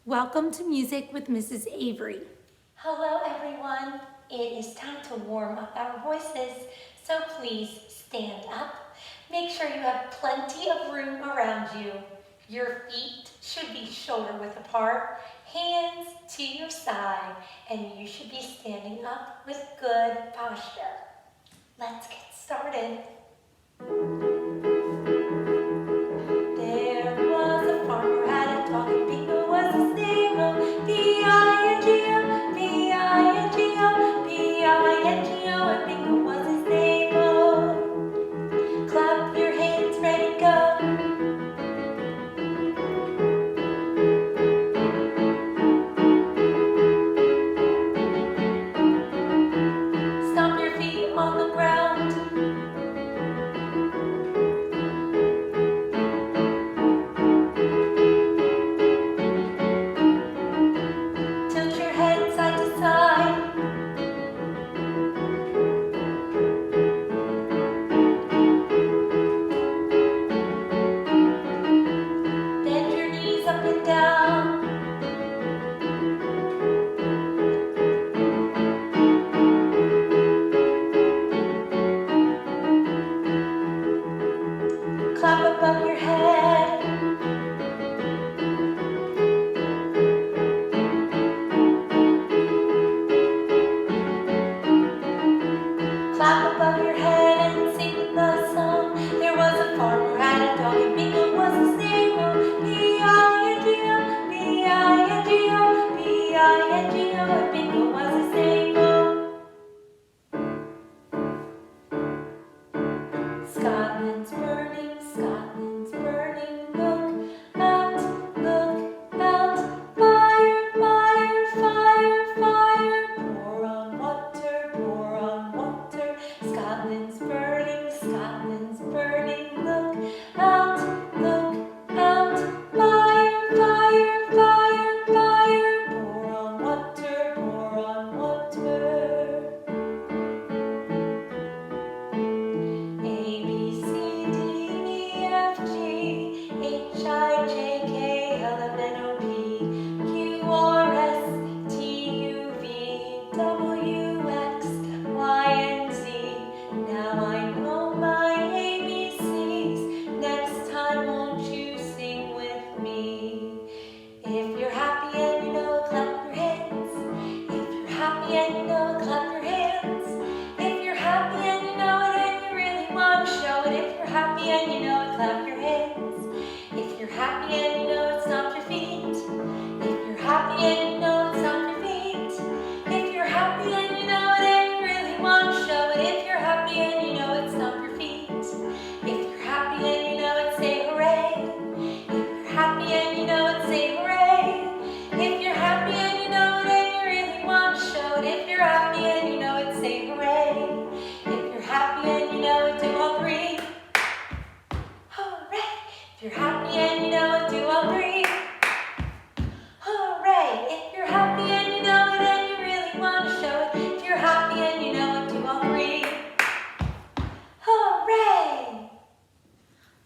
Welcome to Music with Mrs. Avery. Hello everyone. It is time to warm up our voices, so please stand up. Make sure you have plenty of room around you. Your feet should be shoulder width apart, hands to your side, and you should be standing up with good posture. Let's get started. There was a farmer had a dog, and Bingo was his name. B-I-N-G-O, B-I-N-G-O, B-I-N-G-O, and Bingo was his name. Clap your hands, ready, go. Stomp your feet on the ground. Tilt your head side to side. Bend your knees up and down. Clap above your head. Clap above your head and sing the song. There was a farmer had a dog, and Bingo was his name. B-I-N-G-O, B-I-N-G-O, B-I-N-G-O, and Bingo was his name. Scotland's burning, Scotland's burning. Look out, fire, fire, fire, fire. Pour on water, pour on water. Scotland's burning, Scotland's burning. Look out, fire, fire, fire, fire. Pour on water, pour on water. A, B, C, D, E, F, G, H, I, J, K, L, M, N, O, P, Q, R, S, T, U, V, W, X, Y, and Z. Now I know my ABCs. Next time, won't you sing with me? If you're happy and you know it, clap your hands. If you're happy and you know it, clap your hands. If you're happy and you know it and you really want to show it. If you're happy and you know it, clap your hands. If you're happy and you know it, stomp your feet. If you're happy and you know it, stomp your feet. If you're happy and you know it and you really want to show it. If you're happy and you know it, stomp your feet. If you're happy and you know it, say hooray. If you're happy and you know it, say hooray. If you're happy and you know it and you really want to show it. If you're happy and you know it, say hooray. If you're happy and you know it, do all three. Hooray! If you're happy and you know it, do all three. Hooray! If you're happy and you know it and you really want to show it. If you're happy and you know it, do all three. Hooray!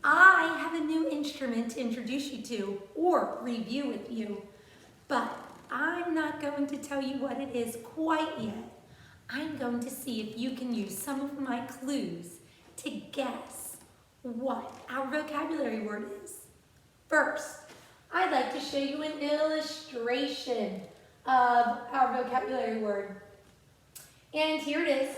I have a new instrument to introduce you to or review with you, but I'm not going to tell you what it is quite yet. I'm going to see if you can use some of my clues to guess what our vocabulary word is. First, I'd like to show you an illustration of our vocabulary word. And here it is.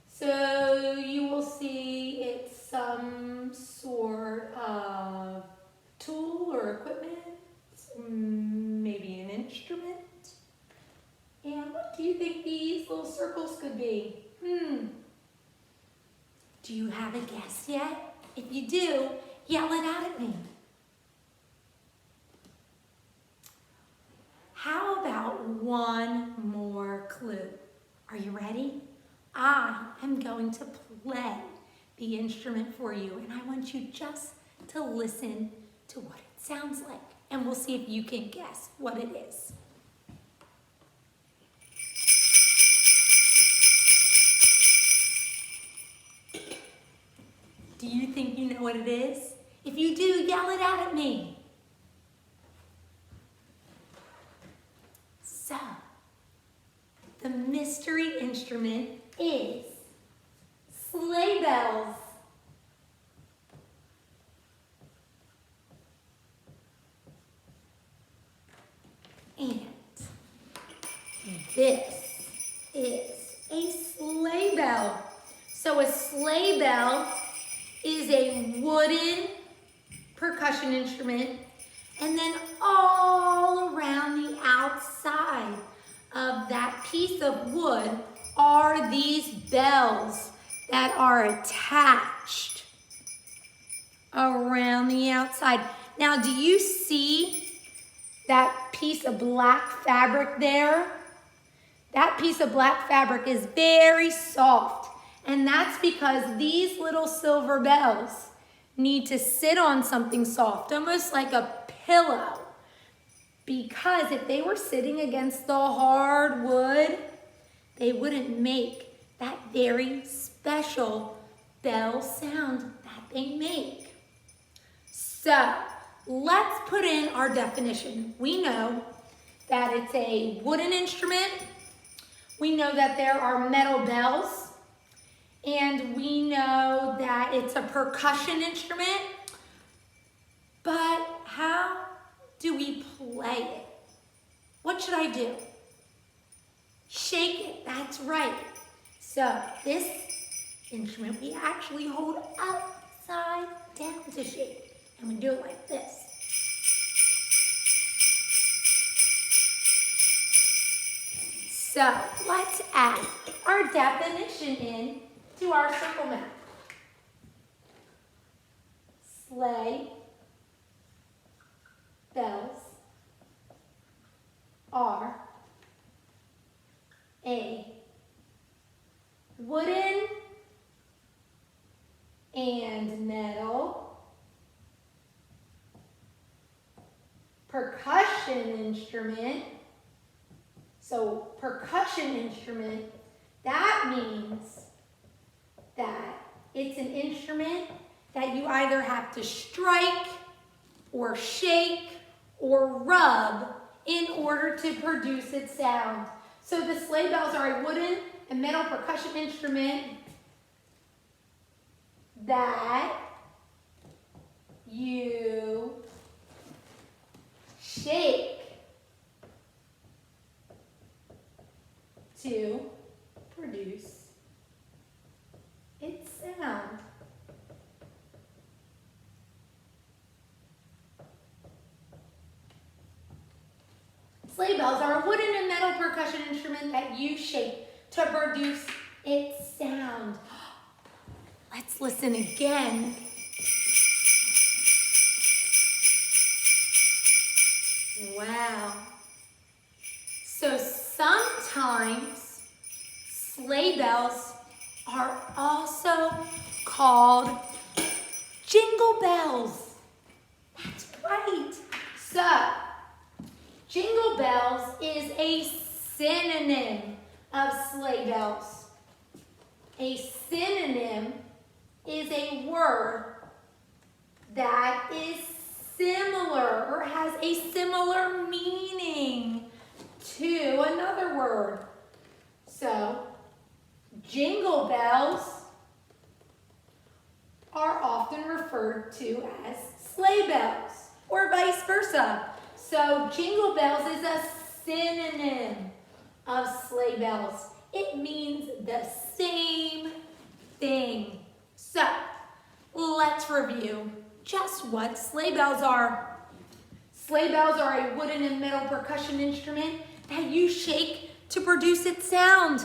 So you will see it's some sort of tool or equipment, maybe an instrument. And what do you think these little circles could be? Do you have a guess yet? If you do, yell it out at me. How about one more clue? Are you ready? I am going to play the instrument for you, and I want you just to listen to what it sounds like, and we'll see if you can guess what it is. Do you think you know what it is? If you do, yell it out at me. mystery instrument is sleigh bells. And this is a sleigh bell. So a sleigh bell is a wooden percussion instrument, and then all around the outside of that piece of wood are these bells that are attached around the outside. Now, do you see that piece of black fabric there? That piece of black fabric is very soft, and that's because these little silver bells need to sit on something soft, almost like a pillow, because if they were sitting against the hard wood, they wouldn't make that very special bell sound that they make. So, let's put in our definition. We know that it's a wooden instrument. We know that there are metal bells. And we know that it's a percussion instrument. But how do we play it? What should I do? Shake it, that's right. So this instrument we actually hold upside down to shake. And we do it like this. So let's add our definition in to our circle map. Sleigh bells are a wooden and metal percussion instrument. So percussion instrument, that means that it's an instrument that you either have to strike or shake or rub in order to produce its sound. So the sleigh bells are a wooden and metal percussion instrument that you shake to produce its sound. Sleigh bells are a wooden and metal percussion instrument that you shake to produce its sound. Let's listen again. Wow. So sometimes sleigh bells are also called jingle bells. That's right. So jingle bells is a synonym of sleigh bells. A synonym is a word that is similar or has a similar meaning to another word. So, jingle bells are often referred to as sleigh bells or vice versa. So, jingle bells is a synonym of sleigh bells. It means the same thing. So, let's review just what sleigh bells are. Sleigh bells are a wooden and metal percussion instrument that you shake to produce its sound.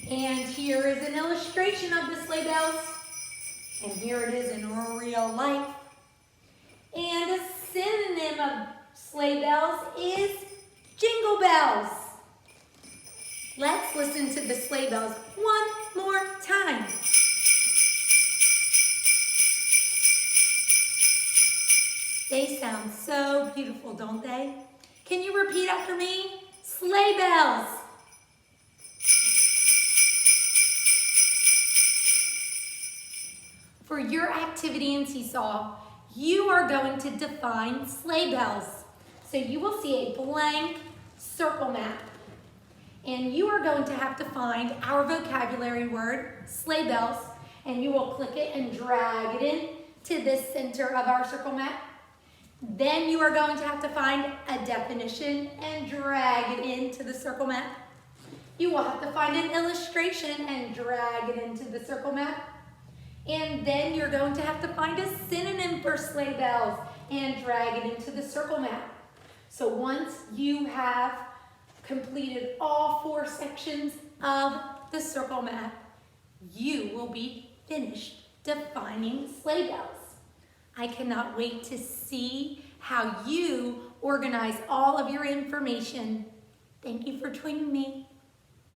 And here is an illustration of the sleigh bells. And here it is in real life. And a synonym of sleigh bells is jingle bells. Let's listen to the sleigh bells one more time. They sound so beautiful, don't they? Can you repeat after me? Sleigh bells. For your activity in Seesaw, you are going to define sleigh bells. So you will see a blank circle map. And you are going to have to find our vocabulary word, sleigh bells, and you will click it and drag it in to the center of our circle map. Then you are going to have to find a definition and drag it into the circle map. You will have to find an illustration and drag it into the circle map. And then you're going to have to find a synonym for sleigh bells and drag it into the circle map. So once you have completed all 4 sections of the circle map, you will be finished defining sleigh bells. I cannot wait to see how you organize all of your information. Thank you for joining me.